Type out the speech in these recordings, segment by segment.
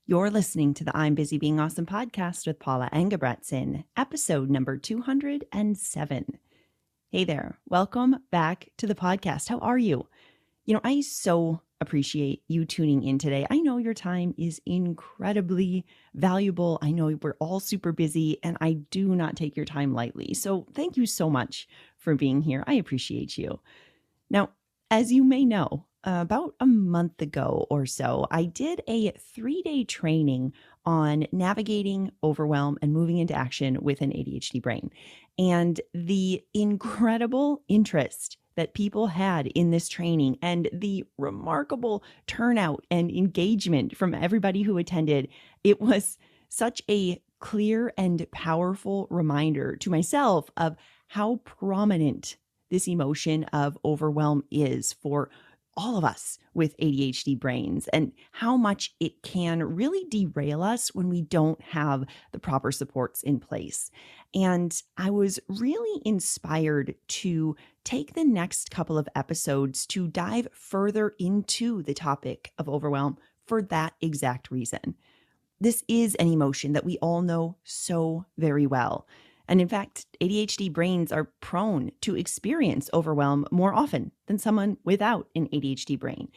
You're listening to the I'm Busy Being Awesome podcast with Paula Engebretson, episode number 207. Hey there. Welcome back to the podcast. How are you? I so appreciate you tuning in today. I know your time is incredibly valuable. I know we're all super busy, and I do not take your time lightly. So thank you so much for being here. I appreciate you. Now, as you may know, about a month ago or so, I did a 3-day training on navigating overwhelm and moving into action with an ADHD brain. And the incredible interest that people had in this training and the remarkable turnout and engagement from everybody who attended, it was such a clear and powerful reminder to myself of how prominent this emotion of overwhelm is for all of us with ADHD brains, and how much it can really derail us when we don't have the proper supports in place. And I was really inspired to take the next couple of episodes to dive further into the topic of overwhelm for that exact reason. This is an emotion that we all know so very well. And in fact, ADHD brains are prone to experience overwhelm more often than someone without an ADHD brain.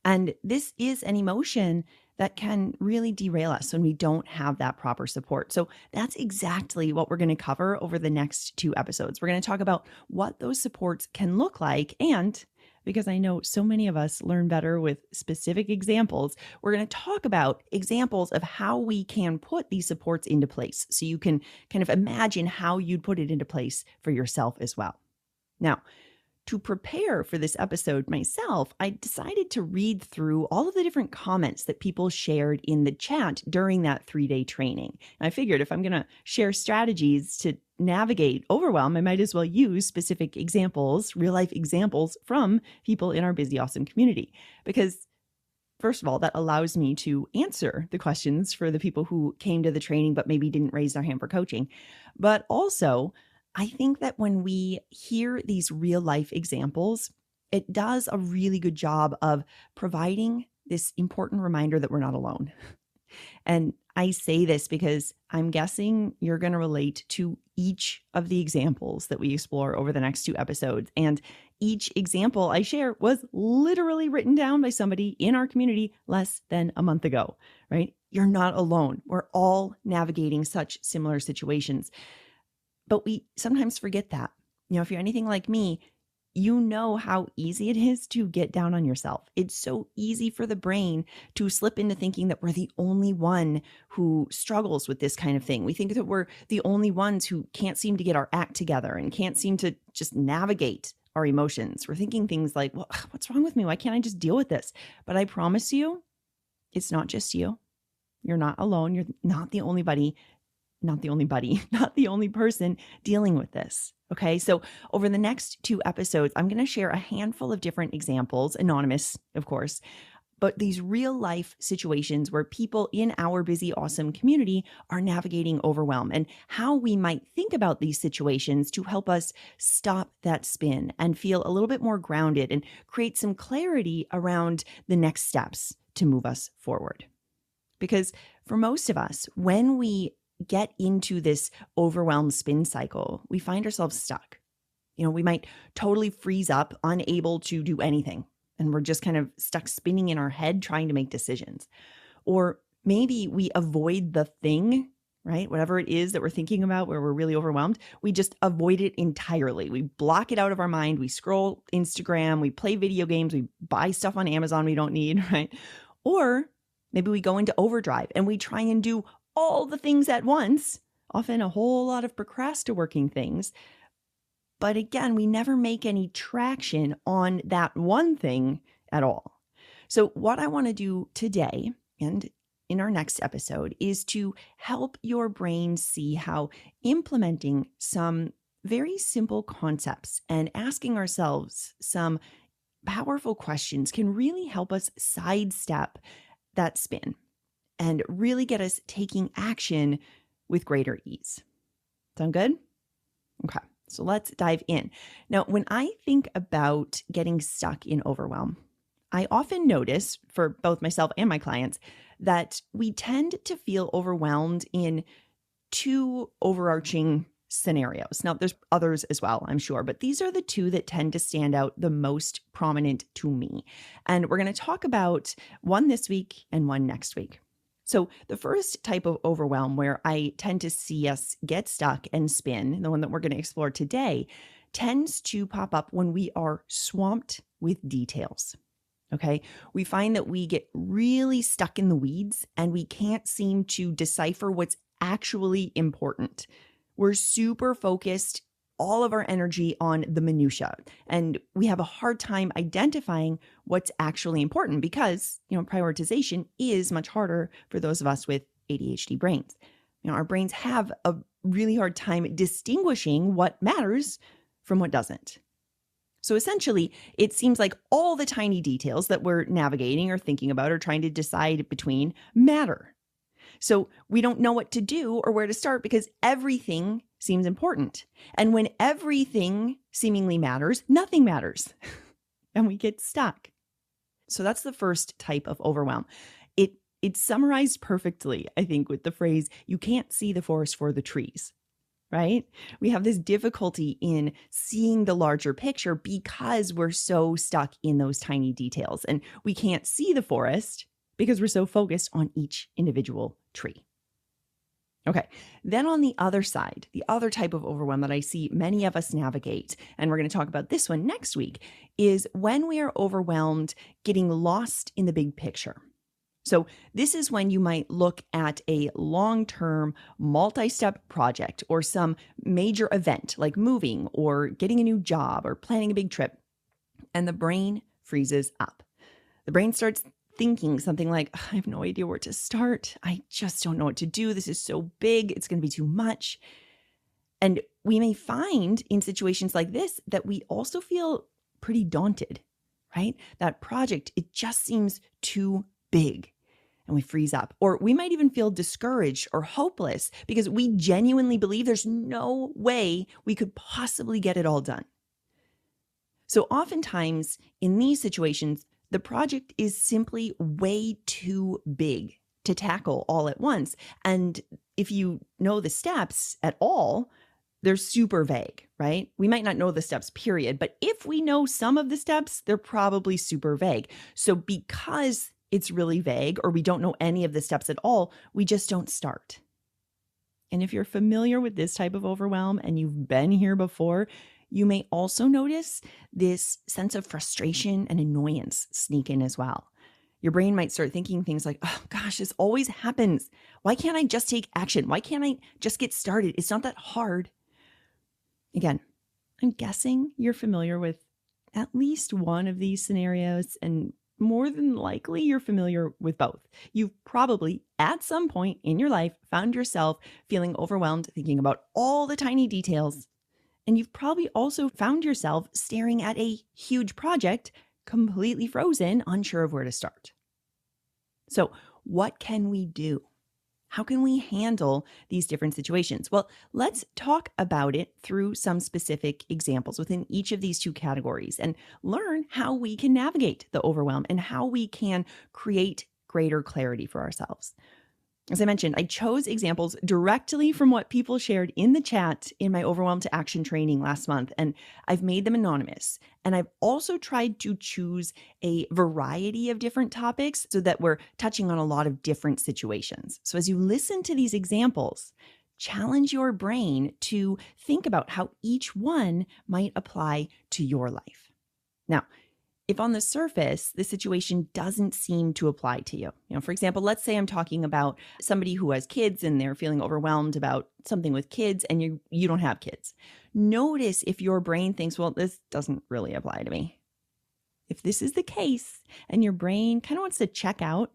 And this is an emotion that can really derail us when we don't have that proper support. So that's exactly what we're going to cover over the next 2 episodes. We're going to talk about what those supports can look like, and because I know so many of us learn better with specific examples, we're going to talk about examples of how we can put these supports into place so you can kind of imagine how you'd put it into place for yourself as well. Now, to prepare for this episode myself, I decided to read through all of the different comments that people shared in the chat during that 3-day training. And I figured if I'm going to share strategies to navigate overwhelm, I might as well use specific examples, real life examples from people in our Busy Awesome community. Because first of all, that allows me to answer the questions for the people who came to the training but maybe didn't raise their hand for coaching. But also, I think that when we hear these real life examples, it does a really good job of providing this important reminder that we're not alone. And I say this because I'm guessing you're going to relate to each of the examples that we explore over the next 2 episodes. And each example I share was literally written down by somebody in our community less than a month ago, right? You're not alone. We're all navigating such similar situations. But we sometimes forget that. If you're anything like me, you know how easy it is to get down on yourself. It's so easy for the brain to slip into thinking that we're the only one who struggles with this kind of thing. We think that we're the only ones who can't seem to get our act together and can't seem to just navigate our emotions. We're thinking things like, well, what's wrong with me? Why can't I just deal with this? But I promise you, it's not just you. You're not alone. You're not the only not the only person dealing with this. Okay. So over the next 2 episodes, I'm going to share a handful of different examples, anonymous, of course, but these real life situations where people in our Busy Awesome community are navigating overwhelm, and how we might think about these situations to help us stop that spin and feel a little bit more grounded and create some clarity around the next steps to move us forward. Because for most of us, when we get into this overwhelmed spin cycle, we find ourselves stuck. We might totally freeze up, unable to do anything. And we're just kind of stuck spinning in our head, trying to make decisions. Or maybe we avoid the thing, right? Whatever it is that we're thinking about where we're really overwhelmed, we just avoid it entirely. We block it out of our mind. We scroll Instagram, we play video games, we buy stuff on Amazon we don't need, right? Or maybe we go into overdrive and we try and do all the things at once, often a whole lot of procrastinating things. But again, we never make any traction on that one thing at all. So what I want to do today and in our next episode is to help your brain see how implementing some very simple concepts and asking ourselves some powerful questions can really help us sidestep that spin and really get us taking action with greater ease. Sound good? Okay, so let's dive in. Now, when I think about getting stuck in overwhelm, I often notice, for both myself and my clients, that we tend to feel overwhelmed in two overarching scenarios. Now, there's others as well, I'm sure, but these are the two that tend to stand out the most prominent to me. And we're going to talk about one this week and one next week. So the first type of overwhelm where I tend to see us get stuck and spin, the one that we're going to explore today, tends to pop up when we are swamped with details. Okay. We find that we get really stuck in the weeds and we can't seem to decipher what's actually important. We're super focused, all of our energy on the minutia, and we have a hard time identifying what's actually important because, prioritization is much harder for those of us with ADHD brains. Our brains have a really hard time distinguishing what matters from what doesn't. So essentially, it seems like all the tiny details that we're navigating or thinking about or trying to decide between matter. So we don't know what to do or where to start because everything seems important. And when everything seemingly matters, nothing matters. And we get stuck. So that's the first type of overwhelm. It's summarized perfectly, I think, with the phrase, you can't see the forest for the trees. Right? We have this difficulty in seeing the larger picture because we're so stuck in those tiny details, and we can't see the forest because we're so focused on each individual tree. Okay. Then on the other side, the other type of overwhelm that I see many of us navigate, and we're going to talk about this one next week, is when we are overwhelmed getting lost in the big picture. So this is when you might look at a long-term multi-step project or some major event like moving or getting a new job or planning a big trip, and the brain freezes up. The brain starts thinking something like, I have no idea where to start. I just don't know what to do. This is so big. It's going to be too much. And we may find in situations like this that we also feel pretty daunted, right? That project, it just seems too big and we freeze up. Or we might even feel discouraged or hopeless because we genuinely believe there's no way we could possibly get it all done. So oftentimes in these situations, the project is simply way too big to tackle all at once. And if you know the steps at all, they're super vague, right? We might not know the steps, period. But if we know some of the steps, they're probably super vague. So because it's really vague or we don't know any of the steps at all, we just don't start. And if you're familiar with this type of overwhelm and you've been here before, you may also notice this sense of frustration and annoyance sneak in as well. Your brain might start thinking things like, oh gosh, this always happens. Why can't I just take action? Why can't I just get started? It's not that hard. Again, I'm guessing you're familiar with at least one of these scenarios, and more than likely you're familiar with both. You've probably at some point in your life found yourself feeling overwhelmed thinking about all the tiny details. And you've probably also found yourself staring at a huge project, completely frozen, unsure of where to start. So what can we do? How can we handle these different situations? Well, let's talk about it through some specific examples within each of these two categories and learn how we can navigate the overwhelm and how we can create greater clarity for ourselves. As I mentioned, I chose examples directly from what people shared in the chat in my Overwhelm to Action training last month, and I've made them anonymous. And I've also tried to choose a variety of different topics so that we're touching on a lot of different situations. So as you listen to these examples, challenge your brain to think about how each one might apply to your life. Now, if on the surface, the situation doesn't seem to apply to you, for example, let's say I'm talking about somebody who has kids and they're feeling overwhelmed about something with kids and you don't have kids. Notice if your brain thinks, well, this doesn't really apply to me. If this is the case and your brain kind of wants to check out,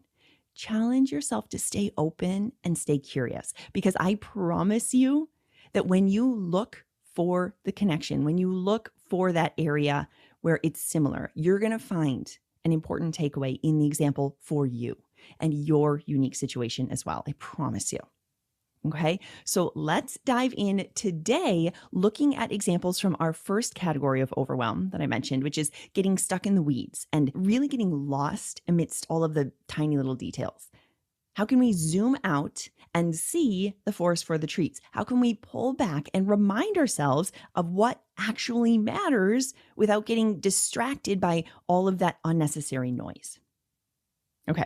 challenge yourself to stay open and stay curious, because I promise you that when you look for the connection, when you look for that area where it's similar, you're going to find an important takeaway in the example for you and your unique situation as well. I promise you. Okay, so let's dive in today looking at examples from our first category of overwhelm that I mentioned, which is getting stuck in the weeds and really getting lost amidst all of the tiny little details. How can we zoom out and see the forest for the trees? How can we pull back and remind ourselves of what actually matters without getting distracted by all of that unnecessary noise? Okay.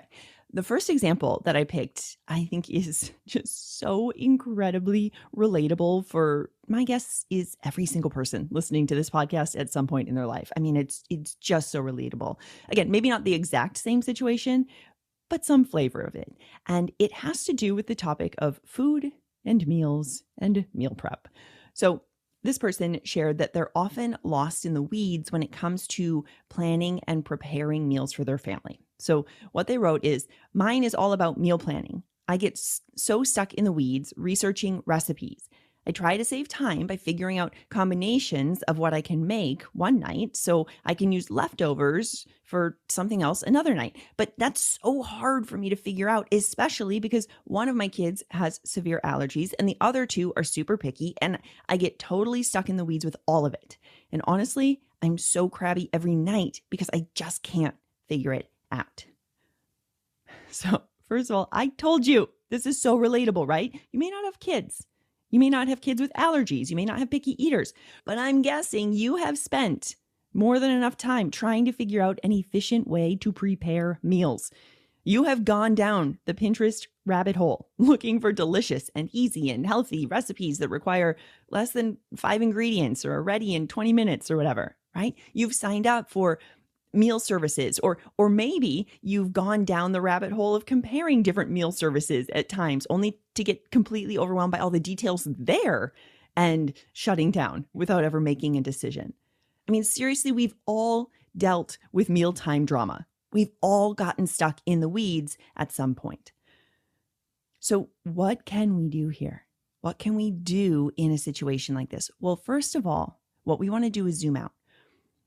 The first example that I picked, I think is just so incredibly relatable for my guess is every single person listening to this podcast at some point in their life. I mean, it's just so relatable. Again, maybe not the exact same situation, but some flavor of it. And it has to do with the topic of food and meals and meal prep. So this person shared that they're often lost in the weeds when it comes to planning and preparing meals for their family. So what they wrote is, mine is all about meal planning. I get so stuck in the weeds researching recipes. I try to save time by figuring out combinations of what I can make one night so I can use leftovers for something else another night. But that's so hard for me to figure out, especially because one of my kids has severe allergies and the other two are super picky, and I get totally stuck in the weeds with all of it. And honestly, I'm so crabby every night because I just can't figure it out. So, first of all, I told you this is so relatable, right? You may not have kids. You may not have kids with allergies. You may not have picky eaters, but I'm guessing you have spent more than enough time trying to figure out an efficient way to prepare meals. You have gone down the Pinterest rabbit hole looking for delicious and easy and healthy recipes that require less than 5 ingredients or are ready in 20 minutes or whatever, right? You've signed up for meal services, or maybe you've gone down the rabbit hole of comparing different meal services at times only to get completely overwhelmed by all the details there and shutting down without ever making a decision. I mean, seriously, we've all dealt with mealtime drama. We've all gotten stuck in the weeds at some point. So what can we do here? What can we do in a situation like this? Well, first of all, what we want to do is zoom out.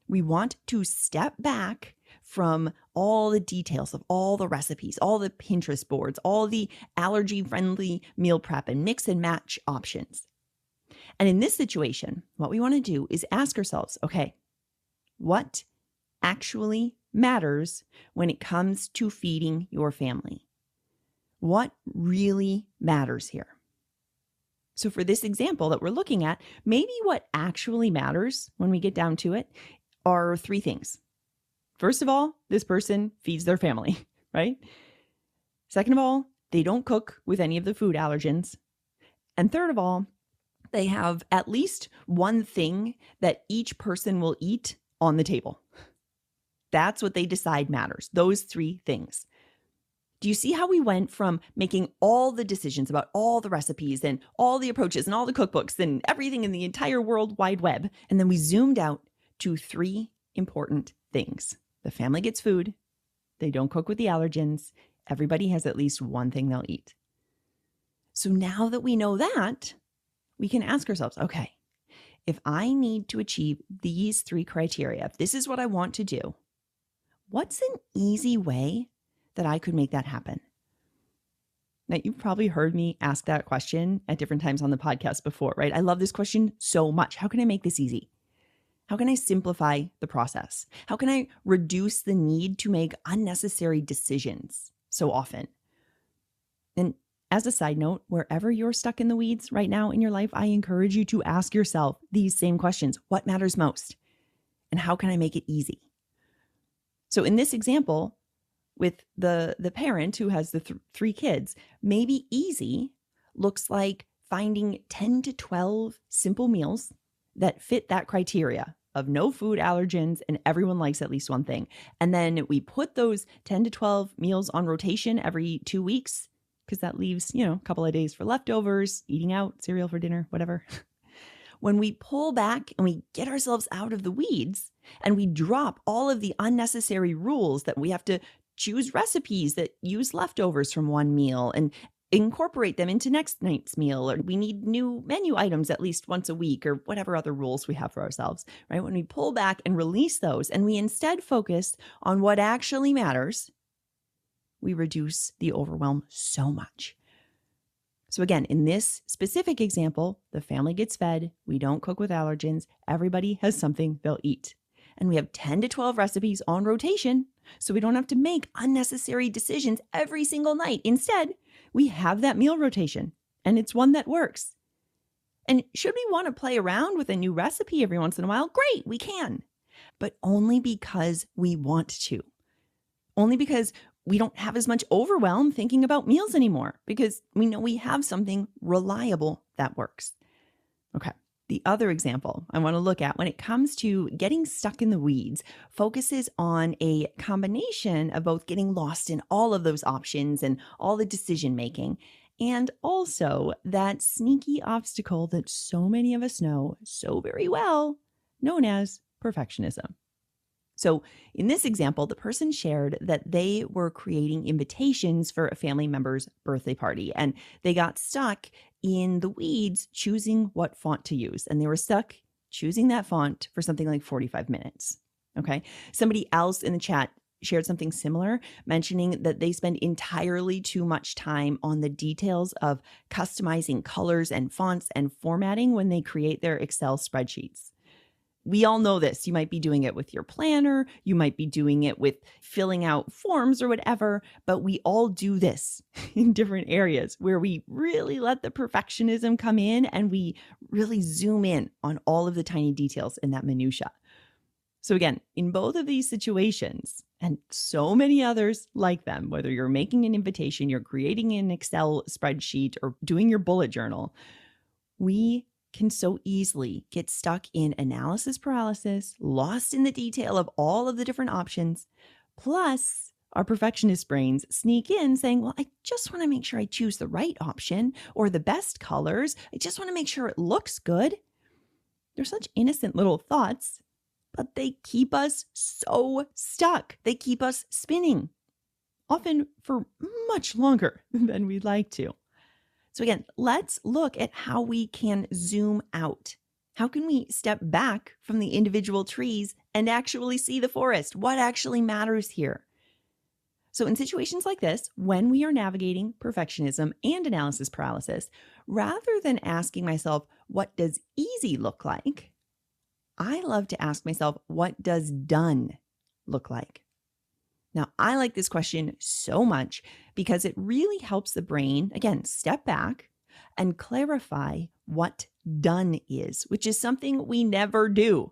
We want to step back from all the details of all the recipes, all the Pinterest boards, all the allergy-friendly meal prep and mix and match options. And in this situation, what we want to do is ask ourselves, okay, what actually matters when it comes to feeding your family? What really matters here? So for this example that we're looking at, maybe what actually matters when we get down to it are 3 things. First of all, this person feeds their family, right? Second of all, they don't cook with any of the food allergens. And third of all, they have at least one thing that each person will eat on the table. That's what they decide matters, those 3 things. Do you see how we went from making all the decisions about all the recipes and all the approaches and all the cookbooks and everything in the entire World Wide Web, and then we zoomed out to 3 important things. The family gets food. They don't cook with the allergens. Everybody has at least one thing they'll eat. So now that we know that, we can ask ourselves, okay, if I need to achieve these 3 criteria, if this is what I want to do, what's an easy way that I could make that happen? Now, you've probably heard me ask that question at different times on the podcast before, right? I love this question so much. How can I make this easy? How can I simplify the process? How can I reduce the need to make unnecessary decisions so often? And as a side note, wherever you're stuck in the weeds right now in your life, I encourage you to ask yourself these same questions. What matters most? And how can I make it easy? So in this example, with the parent who has the 3 kids, maybe easy looks like finding 10 to 12 simple meals that fit that criteria of no food allergens and everyone likes at least one thing. And then we put those 10 to 12 meals on rotation every 2 weeks because that leaves, a couple of days for leftovers, eating out, cereal for dinner, whatever. When we pull back and we get ourselves out of the weeds and we drop all of the unnecessary rules that we have to choose recipes that use leftovers from one meal and incorporate them into next night's meal, or we need new menu items at least once a week, or whatever other rules we have for ourselves, right? When we pull back and release those and we instead focus on what actually matters, we reduce the overwhelm so much. So again, in this specific example, the family gets fed, we don't cook with allergens, everybody has something they'll eat. and we have 10 to 12 recipes on rotation, so we don't have to make unnecessary decisions every single night. Instead, we have that meal rotation, and it's one that works. And should we want to play around with a new recipe every once in a while? Great, we can, but only because we want to. Only because we don't have as much overwhelm thinking about meals anymore, because we know we have something reliable that works. Okay. The other example I want to look at when it comes to getting stuck in the weeds focuses on a combination of both getting lost in all of those options and all the decision making, and also that sneaky obstacle that so many of us know so very well, known as perfectionism. So in this example, the person shared that they were creating invitations for a family member's birthday party, and they got stuck in the weeds choosing what font to use. And they were stuck choosing that font for something like 45 minutes. Okay. Somebody else in the chat shared something similar, mentioning that they spend entirely too much time on the details of customizing colors and fonts and formatting when they create their Excel spreadsheets. We all know this. You might be doing it with your planner. You might be doing it with filling out forms or whatever, but we all do this in different areas where we really let the perfectionism come in and we really zoom in on all of the tiny details in that minutia. So again, in both of these situations and so many others like them, whether you're making an invitation, you're creating an Excel spreadsheet, or doing your bullet journal, we can so easily get stuck in analysis paralysis, lost in the detail of all of the different options. Plus, our perfectionist brains sneak in saying, well, I just want to make sure I choose the right option or the best colors. I just want to make sure it looks good. They're such innocent little thoughts, but they keep us so stuck. They keep us spinning, often for much longer than we'd like to. So again, let's look at how we can zoom out. How can we step back from the individual trees and actually see the forest? What actually matters here? So in situations like this, when we are navigating perfectionism and analysis paralysis, rather than asking myself, what does easy look like? I love to ask myself, what does done look like? Now, I like this question so much because it really helps the brain, again, step back and clarify what done is, which is something we never do.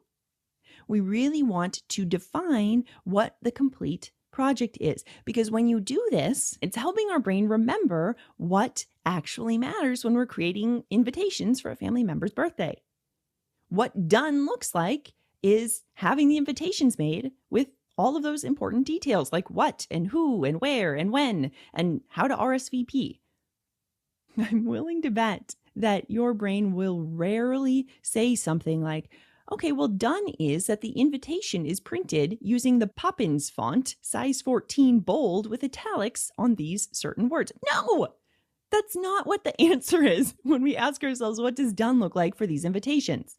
We really want to define what the complete project is, because when you do this, it's helping our brain remember what actually matters when we're creating invitations for a family member's birthday. What done looks like is having the invitations made with all of those important details, like what and who and where and when and how to RSVP. I'm willing to bet that your brain will rarely say something like, okay, well, done is that the invitation is printed using the Poppins font, size 14 bold with italics on these certain words. No, that's not what the answer is when we ask ourselves, what does done look like for these invitations?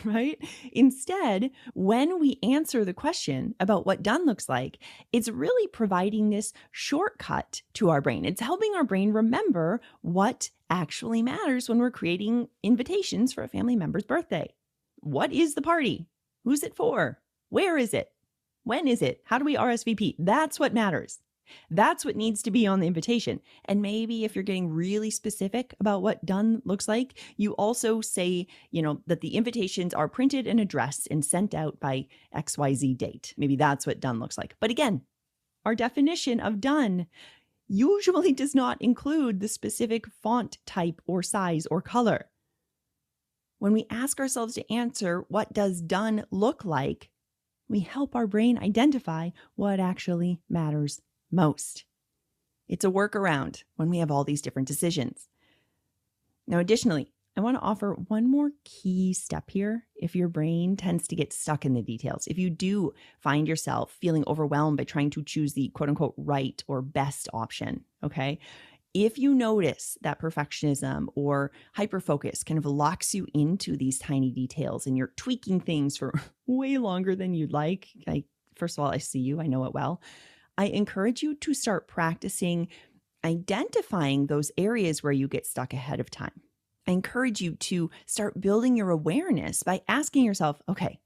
Right? Instead, when we answer the question about what done looks like, it's really providing this shortcut to our brain. It's helping our brain remember what actually matters when we're creating invitations for a family member's birthday. What is the party? Who's it for? Where is it? When is it? How do we RSVP? That's what matters. That's what needs to be on the invitation. And maybe if you're getting really specific about what done looks like, you also say, that the invitations are printed and addressed and sent out by XYZ date. Maybe that's what done looks like. But again, our definition of done usually does not include the specific font type or size or color. When we ask ourselves to answer, what does done look like? We help our brain identify what actually matters most. It's a workaround when we have all these different decisions. Now, additionally, I want to offer one more key step here if your brain tends to get stuck in the details. If you do find yourself feeling overwhelmed by trying to choose the quote unquote right or best option, okay? If you notice that perfectionism or hyperfocus kind of locks you into these tiny details and you're tweaking things for way longer than you'd like, first of all, I see you, I know it well. I encourage you to start practicing identifying those areas where you get stuck ahead of time. I encourage you to start building your awareness by asking yourself, okay,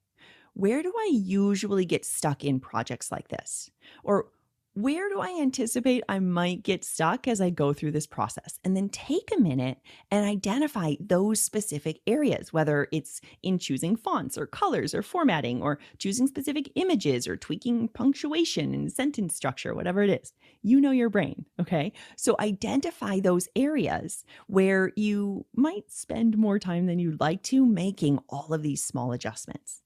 where do I usually get stuck in projects like this? Or where do I anticipate I might get stuck as I go through this process? And then take a minute and identify those specific areas, whether it's in choosing fonts or colors or formatting or choosing specific images or tweaking punctuation and sentence structure, whatever it is. You know your brain, okay? So identify those areas where you might spend more time than you'd like to making all of these small adjustments.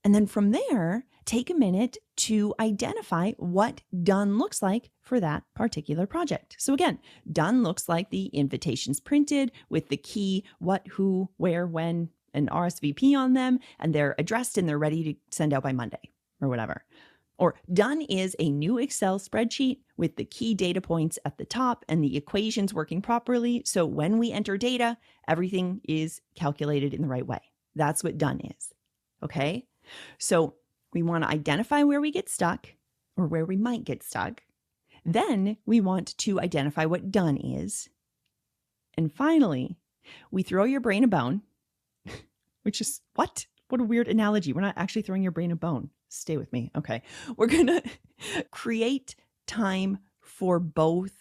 And then from there, take a minute to identify what done looks like for that particular project. So again, done looks like the invitations printed with the key what, who, where, when, and RSVP on them, and they're addressed and they're ready to send out by Monday or whatever. Or done is a new Excel spreadsheet with the key data points at the top and the equations working properly. So when we enter data, everything is calculated in the right way. That's what done is. Okay? So we want to identify where we get stuck or where we might get stuck. Then we want to identify what done is. And finally, we throw your brain a bone, which is what? What a weird analogy. We're not actually throwing your brain a bone. Stay with me. Okay. We're going to create time for both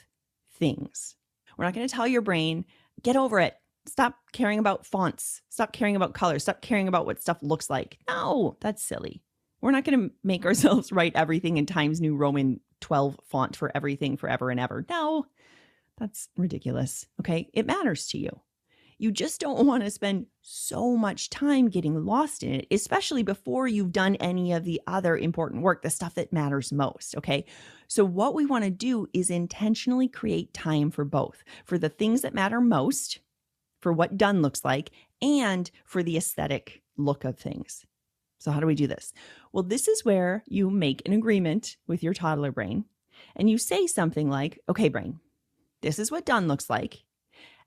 things. We're not going to tell your brain, get over it. Stop caring about fonts. Stop caring about colors. Stop caring about what stuff looks like. No, that's silly. We're not going to make ourselves write everything in Times New Roman 12 font for everything forever and ever. No, that's ridiculous. Okay. It matters to you. You just don't want to spend so much time getting lost in it, especially before you've done any of the other important work, the stuff that matters most. Okay. So what we want to do is intentionally create time for both, for the things that matter most, for what done looks like, and for the aesthetic look of things. So how do we do this? Well, this is where you make an agreement with your toddler brain and you say something like, okay, brain, this is what done looks like.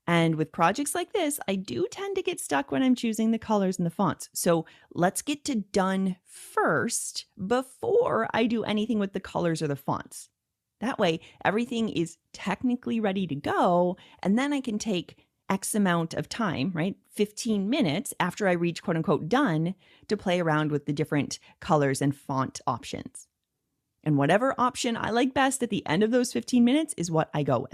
And with projects like this, I do tend to get stuck when I'm choosing the colors and the fonts. So let's get to done first before I do anything with the colors or the fonts. That way, everything is technically ready to go. And then I can take X amount of time, right? 15 minutes after I reach quote unquote done to play around with the different colors and font options. And whatever option I like best at the end of those 15 minutes is what I go with.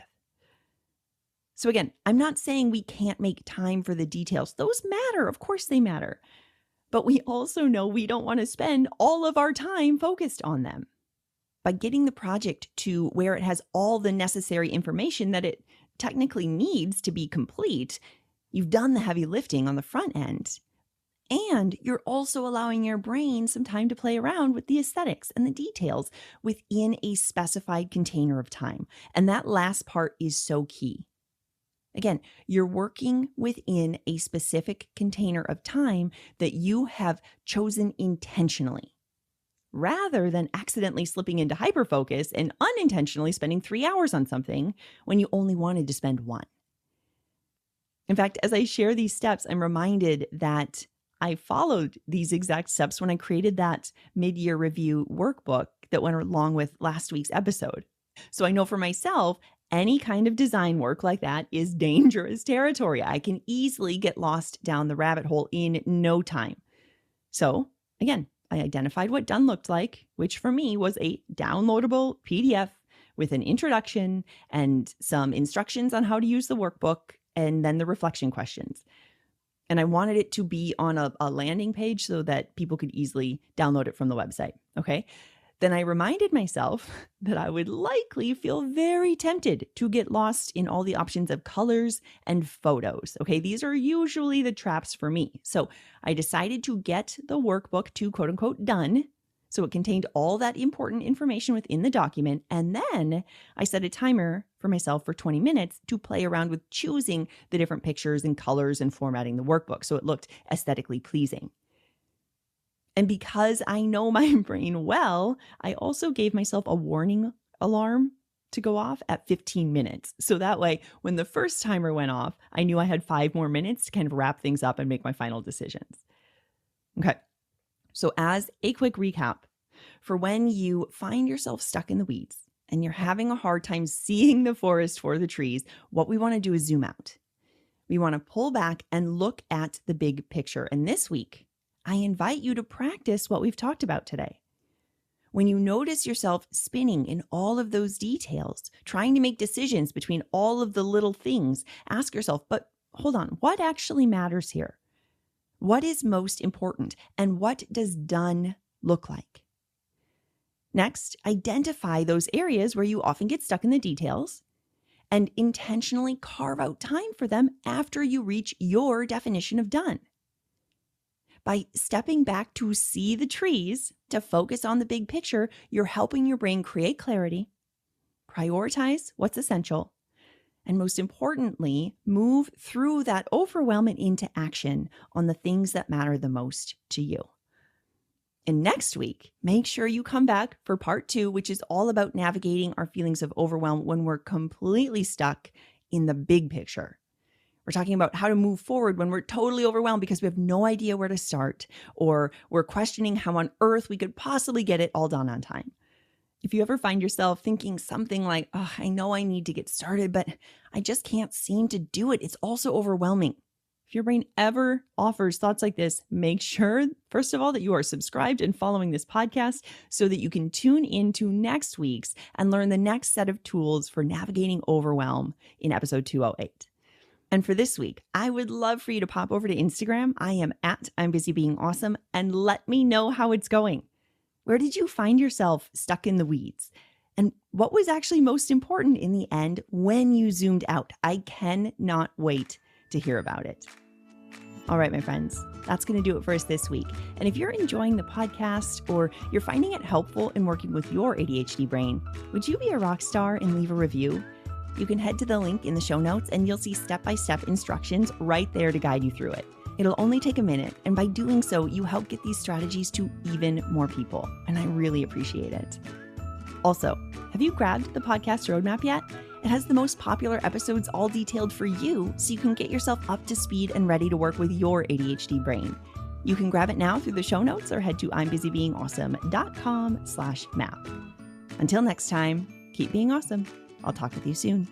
So again, I'm not saying we can't make time for the details. Those matter. Of course they matter. But we also know we don't want to spend all of our time focused on them. By getting the project to where it has all the necessary information that it technically needs to be complete, you've done the heavy lifting on the front end. And you're also allowing your brain some time to play around with the aesthetics and the details within a specified container of time. And that last part is so key. Again, you're working within a specific container of time that you have chosen intentionally, rather than accidentally slipping into hyperfocus and unintentionally spending 3 hours on something when you only wanted to spend 1. In fact, as I share these steps, I'm reminded that I followed these exact steps when I created that mid-year review workbook that went along with last week's episode. So I know for myself, any kind of design work like that is dangerous territory. I can easily get lost down the rabbit hole in no time. So again, I identified what done looked like, which for me was a downloadable PDF with an introduction and some instructions on how to use the workbook and then the reflection questions. And I wanted it to be on a landing page so that people could easily download it from the website. Okay. Then I reminded myself that I would likely feel very tempted to get lost in all the options of colors and photos. Okay, these are usually the traps for me. So I decided to get the workbook to quote unquote done. So it contained all that important information within the document. And then I set a timer for myself for 20 minutes to play around with choosing the different pictures and colors and formatting the workbook so it looked aesthetically pleasing. And because I know my brain well, I also gave myself a warning alarm to go off at 15 minutes. So that way, when the first timer went off, I knew I had 5 more minutes to kind of wrap things up and make my final decisions. Okay. So as a quick recap, for when you find yourself stuck in the weeds and you're having a hard time seeing the forest for the trees, what we want to do is zoom out. We want to pull back and look at the big picture. And this week, I invite you to practice what we've talked about today. When you notice yourself spinning in all of those details, trying to make decisions between all of the little things, ask yourself, but hold on, what actually matters here? What is most important? And what does done look like? Next, identify those areas where you often get stuck in the details and intentionally carve out time for them after you reach your definition of done. By stepping back to see the trees, to focus on the big picture, you're helping your brain create clarity, prioritize what's essential, and most importantly, move through that overwhelm and into action on the things that matter the most to you. And next week, make sure you come back for part 2, which is all about navigating our feelings of overwhelm when we're completely stuck in the big picture. We're talking about how to move forward when we're totally overwhelmed because we have no idea where to start, or we're questioning how on earth we could possibly get it all done on time. If you ever find yourself thinking something like, oh, I know I need to get started, but I just can't seem to do it. It's also overwhelming. If your brain ever offers thoughts like this, make sure, first of all, that you are subscribed and following this podcast so that you can tune into next week's and learn the next set of tools for navigating overwhelm in episode 208. And for this week, I would love for you to pop over to Instagram. I am at I'm Busy Being Awesome, and let me know how it's going. Where did you find yourself stuck in the weeds? And what was actually most important in the end when you zoomed out? I cannot wait to hear about it. All right, my friends, that's going to do it for us this week. And if you're enjoying the podcast or you're finding it helpful in working with your ADHD brain, would you be a rock star and leave a review? You can head to the link in the show notes and you'll see step-by-step instructions right there to guide you through it. It'll only take a minute, and by doing so, you help get these strategies to even more people, and I really appreciate it. Also, have you grabbed the podcast roadmap yet? It has the most popular episodes all detailed for you so you can get yourself up to speed and ready to work with your ADHD brain. You can grab it now through the show notes or head to I'mBusyBeingAwesome.com/map. Until next time, keep being awesome. I'll talk with you soon.